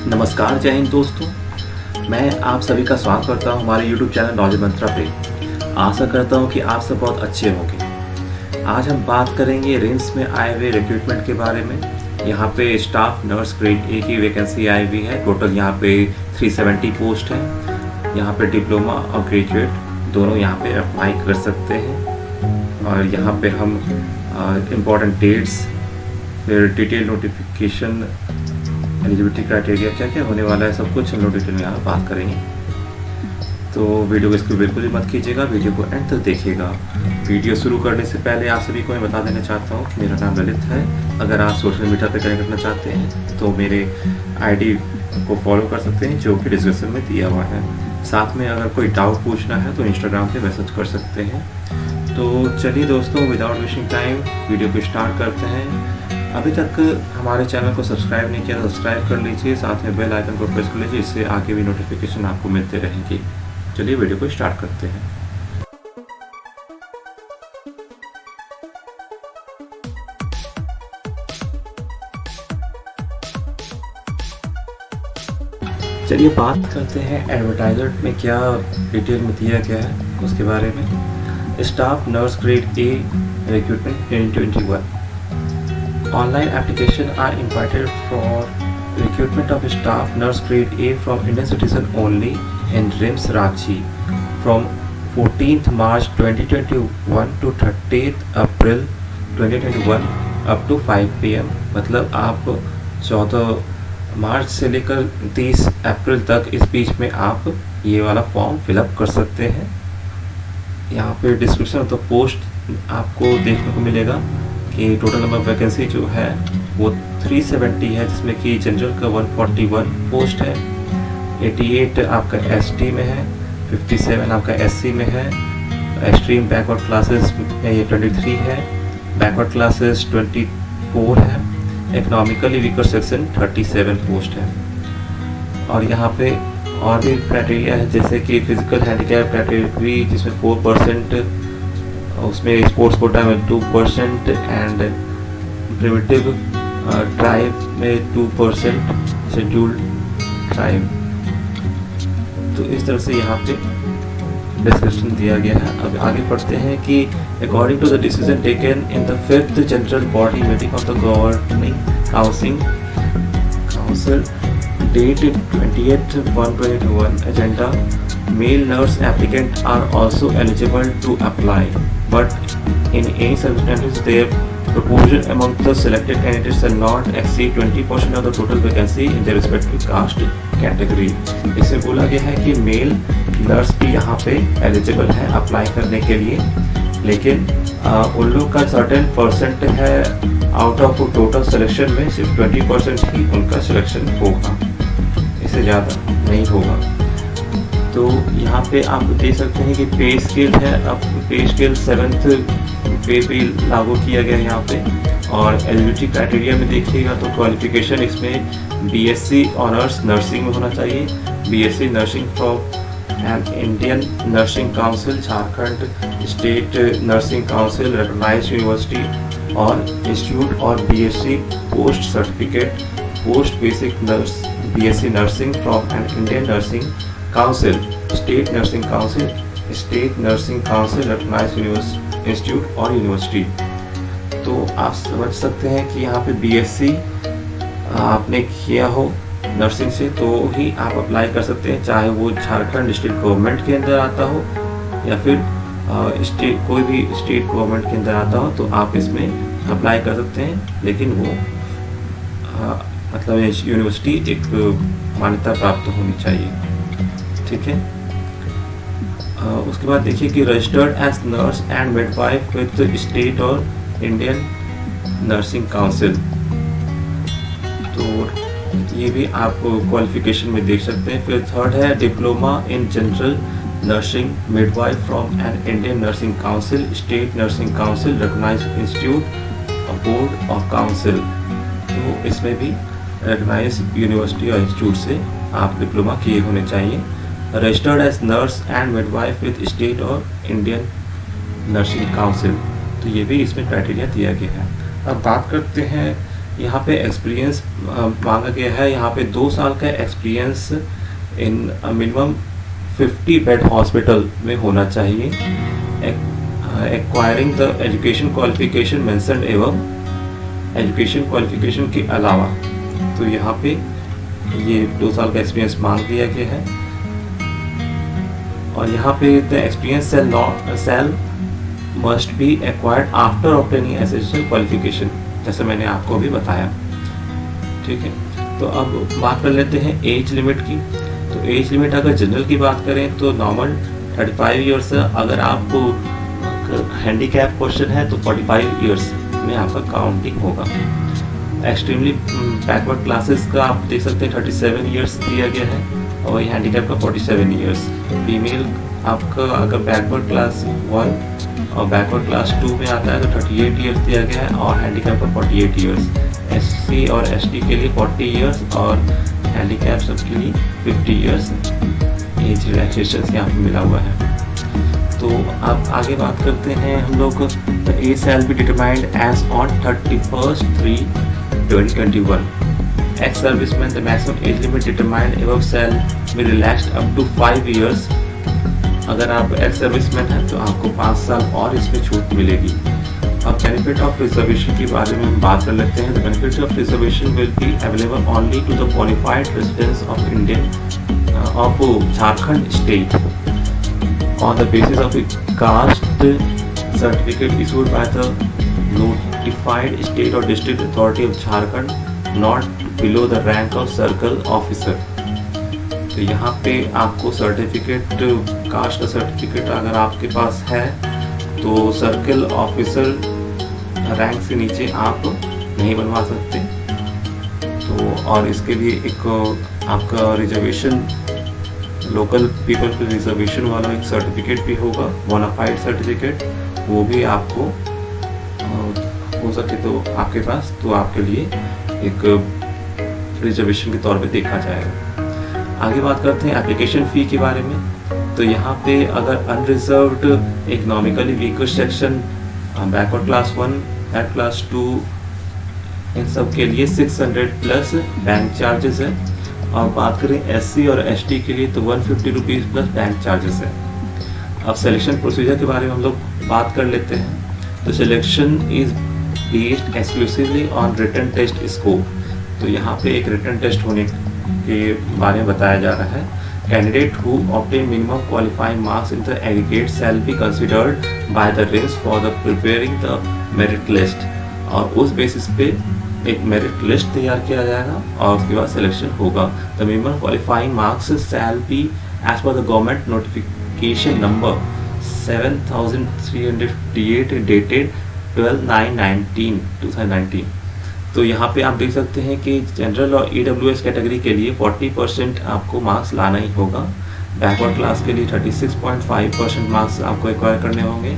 नमस्कार, जय हिंद दोस्तों। मैं आप सभी का स्वागत करता हूं हमारे YouTube चैनल नॉलेज मंत्रा पे। आशा करता हूं कि आप सब बहुत अच्छे होंगे। आज हम बात करेंगे रिम्स में आए हुए रिक्रूटमेंट के बारे में। यहाँ पे स्टाफ नर्स ग्रेड ए की वैकेंसी आई हुई है। टोटल यहाँ पे 370 पोस्ट है। यहाँ पे डिप्लोमा और ग्रेजुएट दोनों यहाँ पे अप्लाई कर सकते हैं। और यहाँ पे हम इम्पोर्टेंट डेट्स, फिर डिटेल नोटिफिकेशन, एलिजिबिलिटी क्राइटेरिया, क्या क्या होने वाला है, सब कुछ हम लोग डिटेल में यहाँ बात करेंगे। तो वीडियो को इसको बिल्कुल ही मत कीजिएगा, वीडियो को एंड तक देखिएगा। वीडियो शुरू करने से पहले आप सभी को मैं बता देना चाहता हूँ कि मेरा नाम ललित है। अगर आप सोशल मीडिया पर कनेक्ट करना चाहते हैं तो मेरे आईडी को फॉलो कर सकते हैं, जो कि डिस्क्रिप्शन में दिया हुआ है। साथ में अगर कोई डाउट पूछना है तो इंस्टाग्राम पे मैसेज कर सकते हैं। तो चलिए दोस्तों, विदाउट वेस्टिंग टाइम वीडियो को स्टार्ट करते हैं। अभी तक हमारे चैनल को सब्सक्राइब नहीं किया तो सब्सक्राइब कर लीजिए, साथ में बेल आइकन को प्रेस कर लीजिए, इससे आगे भी नोटिफिकेशन आपको मिलते रहेंगे। चलिए वीडियो को स्टार्ट करते हैं। चलिए बात करते हैं एडवर्टाइजमेंट में क्या डिटेल में दिया गया है उसके बारे में। Staff nurse grade A recruitment 2021। Online applications are invited for recruitment of staff nurse grade A from Indian citizen only in RIMS Ranchi from 14th March 2021 to 30th April 2021 up to 5 PM। मतलब आप 14 मार्च से लेकर 30 अप्रैल तक इस बीच में आप ये वाला फॉर्म फिलअप कर सकते हैं। यहाँ पे डिस्क्रिप्शन ऑफ द पोस्ट आपको देखने को मिलेगा कि टोटल नंबर वैकेंसी जो है वो 370 है, जिसमें कि जनरल का 141 पोस्ट है, 88 आपका एसटी में है, 57 आपका एससी में है, एक्सट्रीम बैकवर्ड क्लासेस में ये 23 है, बैकवर्ड क्लासेस 24 है, इकोनॉमिकली वीकर सेक्शन 37 पोस्ट है। और यहाँ पे और भी क्राइटेरिया है, जैसे कि फिजिकल हैंडीकैप कैटेगरी जिसमें 4%, उसमें स्पोर्ट्स कोटा में 2% एंड प्रिमिटिव ट्राइब में 2%, शेड्यूल्ड ट्राइब। तो इस तरह से यहाँ पे डिस्क्रिप्शन दिया गया है। अब आगे पढ़ते हैं कि according to the decision taken in the 5th general body meeting of the governing council dated 20th/1/2021 agenda, male nurse applicants are also eligible to apply, but in any circumstances their proportion among the selected candidates shall not exceed 20% of the total vacancy in their respective caste category। इसमें बोला गया है कि male nurse भी यहाँ पे eligible है apply करने के लिए, लेकिन उन लोग का सर्टेन परसेंट है, आउट ऑफ टोटल सिलेक्शन में सिर्फ 20% ही उनका सिलेक्शन होगा, इससे ज़्यादा नहीं होगा। तो यहाँ पे आप देख सकते हैं कि पे स्केल है। अब पे स्केल 7th पे भी लागू किया गया है यहाँ पे। और एलिजिबिलिटी क्राइटेरिया में देखिएगा तो क्वालिफिकेशन इसमें बीएससी ऑनर्स नर्सिंग में होना चाहिए, BSc nursing from an Indian Nursing Council, Jharkhand State nursing council recognised university और इंस्टीट्यूट, और BSc post certificate post basic nurse BSc nursing from an Indian Nursing council, state nursing council, state nursing council recognised institute और university. तो आप समझ सकते हैं कि यहाँ पे बीएससी आपने किया हो नर्सिंग से तो ही आप अप्लाई कर सकते हैं, चाहे वो झारखंड स्टेट गवर्नमेंट के अंदर आता हो या फिर स्टेट कोई भी स्टेट गवर्नमेंट के अंदर आता हो, तो आप इसमें अप्लाई कर सकते हैं। लेकिन वो मतलब यूनिवर्सिटी एक मान्यता प्राप्त होनी चाहिए, ठीक है। उसके बाद देखिए कि registered as nurse and midwife with state और इंडियन नर्सिंग काउंसिल। तो ये भी आप क्वालिफिकेशन में देख सकते हैं। फिर थर्ड है diploma in general nursing midwife from an Indian Nursing council, state nursing council recognised institute, board of council. तो इसमें भी रिकॉग्नाइज यूनिवर्सिटी और इंस्टीट्यूट से आप डिप्लोमा किए होने चाहिए। Registered as nurse and midwife with state और इंडियन नर्सिंग काउंसिल, तो ये भी इसमें क्राइटेरिया दिया गया है। अब बात करते हैं यहाँ पे एक्सपीरियंस मांगा गया है, यहाँ पे 2 साल का experience in minimum 50 bed hospital में होना चाहिए, acquiring the education qualification mentioned एवं एजुकेशन क्वालिफिकेशन के अलावा। तो यहाँ पे ये 2 साल का एक्सपीरियंस मांग दिया गया है। और यहाँ पे the experience shall must be acquired after obtaining essential qualification, जैसे मैंने आपको अभी बताया। ठीक है, तो अब बात कर लेते हैं एज लिमिट की। तो एज लिमिट अगर जनरल की बात करें तो नॉर्मल 35 ईयर्स है। अगर आपको हैंडीकैप क्वेश्चन है तो 45 ईयर्स में आपका काउंटिंग होगा। एक्सट्रीमली बैकवर्ड क्लासेस का आप देख सकते हैं 37 ईयर्स दिया गया है, और वही हैंडीकैप का 47 ईयर्स। फीमेल आपका अगर बैकवर्ड क्लास 1 और बैकवर्ड क्लास 2 में आता है तो 38 ईयर्स दिया गया है, और हैंडीकैप का 48 ईयर्स। एससी और एसटी के लिए 40 ईयर्स और हैंडीकैप सबके लिए 50 ईयर्स एज रिलैक्सेशन यहाँ पे मिला हुआ है। तो अब आगे बात करते हैं हम लोग। The age shall be determined as on 31/3/2021। Ex serviceman the maximum age limit determined above shall be relaxed up to 5 years. अगर आप एक्स सर्विसमैन हैं तो आपको 5 साल और इसमें छूट मिलेगी। अब बेनिफिट ऑफ रिजर्वेशन के बारे में हम बात कर लेते हैं। The benefit of reservation will be available only to the qualified residents of Indian of Jharkhand state on the basis of a caste certificate issued by the notified state or district authority of Jharkhand, not below the rank of circle officer। तो यहाँ पे आपको certificate, cast का certificate अगर आपके पास है तो circle officer rank से नीचे आप नहीं बनवा सकते। तो और इसके लिए एक आपका रिजर्वेशन, लोकल पीपल के रिजर्वेशन वाला एक सर्टिफिकेट भी होगा, बोनाफाइड सर्टिफिकेट, वो भी आपको हो सके तो आपके पास, तो आपके लिए एक रिजर्वेशन के तौर पे देखा जाएगा। आगे बात करते हैं एप्लीकेशन फ़ी के बारे में। तो यहाँ पे अगर unreserved economically weaker section, backward class 1, back class 2, इन सब के लिए 600 प्लस बैंक चार्जेस है। और बात करें एससी और एसटी के लिए तो 150 रुपीज़ प्लस बैंक चार्जेस है। अब सिलेक्शन प्रोसीजर के बारे में हम लोग बात कर लेते हैं। तो selection is based exclusively on written test score. तो यहाँ पे एक रिटन टेस्ट होने के बारे में बताया जा रहा है। Candidate who obtain minimum qualifying marks in the aggregate shall be considered by the rings for the preparing the merit list. और उस बेसिस पे एक मेरिट लिस्ट तैयार किया जाएगा और उसके बाद सिलेक्शन होगा। The minimum qualifying marks shall be as per the government notification number 7358 dated 12/9/2019। तो यहाँ पे आप देख सकते हैं कि जनरल और ईडब्ल्यूएस कैटेगरी के लिए 40% आपको मार्क्स लाना ही होगा। बैकवर्ड क्लास के लिए 36.5% मार्क्स आपको एक्वायर करने होंगे।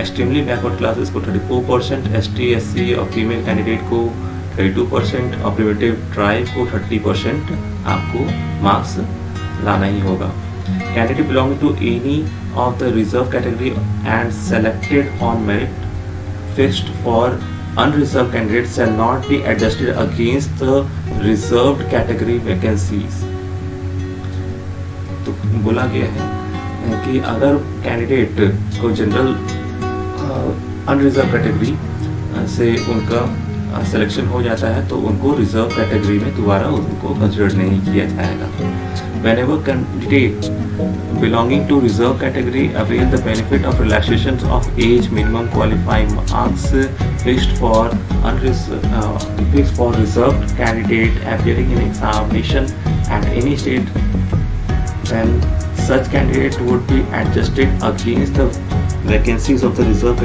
एक्सट्रीमली बैकवर्ड क्लासेस को 34%, एसटी, एससी और फीमेल कैंडिडेट को 32% और प्रिमिटिव ट्राइब को 30% आपको मार्क्स लाना ही होगा। Candidate belonging to any of the reserve category and selected on merit fixed for unreserve candidate shall not be adjusted against the reserved category vacancies. तो बोला गया है कि अगर कैंडिडेट को जनरल अनरिजर्व कैटेगरी से उनका सिलेक्शन हो जाता है तो उनको रिजर्व कैटेगरी में दोबारा उनको कंसिडर नहीं किया जाएगा। Whenever candidate belonging to reserve category avail the benefit of relaxation of age minimum qualifying marks fixed for reserved candidate appearing in examination at any state, then such candidate would be adjusted against the vacancies of the reserve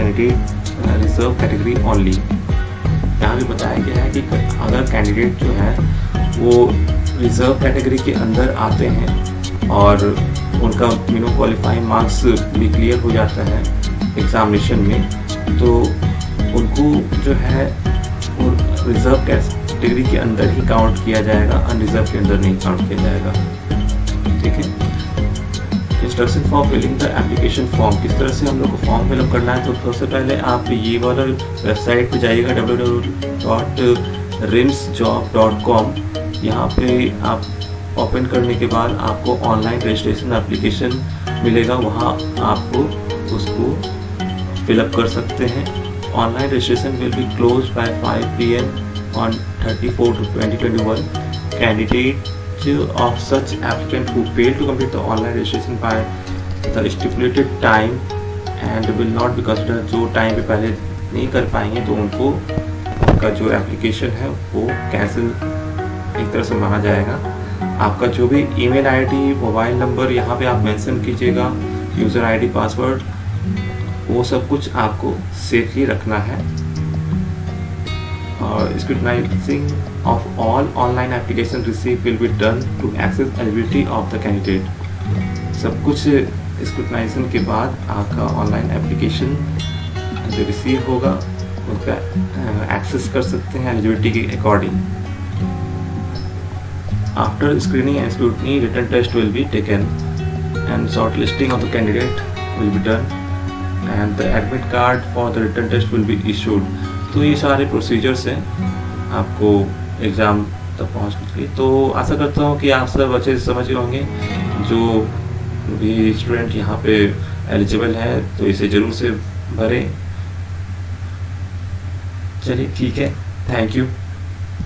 category only। यहाँ भी बताया गया है कि अगर candidate जो है वो रिजर्व कैटेगरी के अंदर आते हैं और उनका मिनिमम क्वालिफाइंग मार्क्स भी क्लियर हो जाता है एग्जामिनेशन में, तो उनको जो है वो रिजर्व कैटेगरी के अंदर ही काउंट किया जाएगा, अनरिजर्व के अंदर नहीं काउंट किया जाएगा। ठीक है। Instruction for filling the application form, किस तरह से हम लोग को फॉर्म फिलअप करना है। तो सबसे पहले आप ये वाला वेबसाइट पे जाइएगा www.jharkhand rimsjob.com। यहाँ पे आप ओपन करने के बाद आपको ऑनलाइन रजिस्ट्रेशन एप्लीकेशन मिलेगा, वहाँ आपको उसको फिलअप कर सकते हैं। Online registration will be close by 5 PM on 34/2021। Candidate of such applicant who fail to complete the online registration by the stipulated time and will not be considered, जो time पे पहले नहीं कर पाएंगे तो उनको उनका जो एप्लीकेशन है वो कैंसिल एक तरह से माना जाएगा। आपका जो भी ईमेल आईडी, मोबाइल नंबर यहाँ पे आप मेंशन कीजिएगा, यूज़र आईडी, पासवर्ड, वो सब कुछ आपको सेफली रखना है। और scrutinising of all online application received will be done to access eligibility of the candidate। सब कुछ स्क्रूटनाइजेशन के बाद आपका ऑनलाइन एप्लीकेशन जो रिसीव होगा उसका एक्सेस कर सकते हैं एलिजिबिलिटी के according. After screening and scrutiny written test will be taken and short listing of the candidate will be done and the admit card for the written test will be issued. तो ये सारे procedures हैं आपको exam तक पहुँचने के लिए। तो आशा करता हूँ कि आप सब अच्छे से समझ गए होंगे। जो भी स्टूडेंट यहाँ पे एलिजिबल है तो इसे ज़रूर से भरें। चलिए ठीक है, थैंक यू।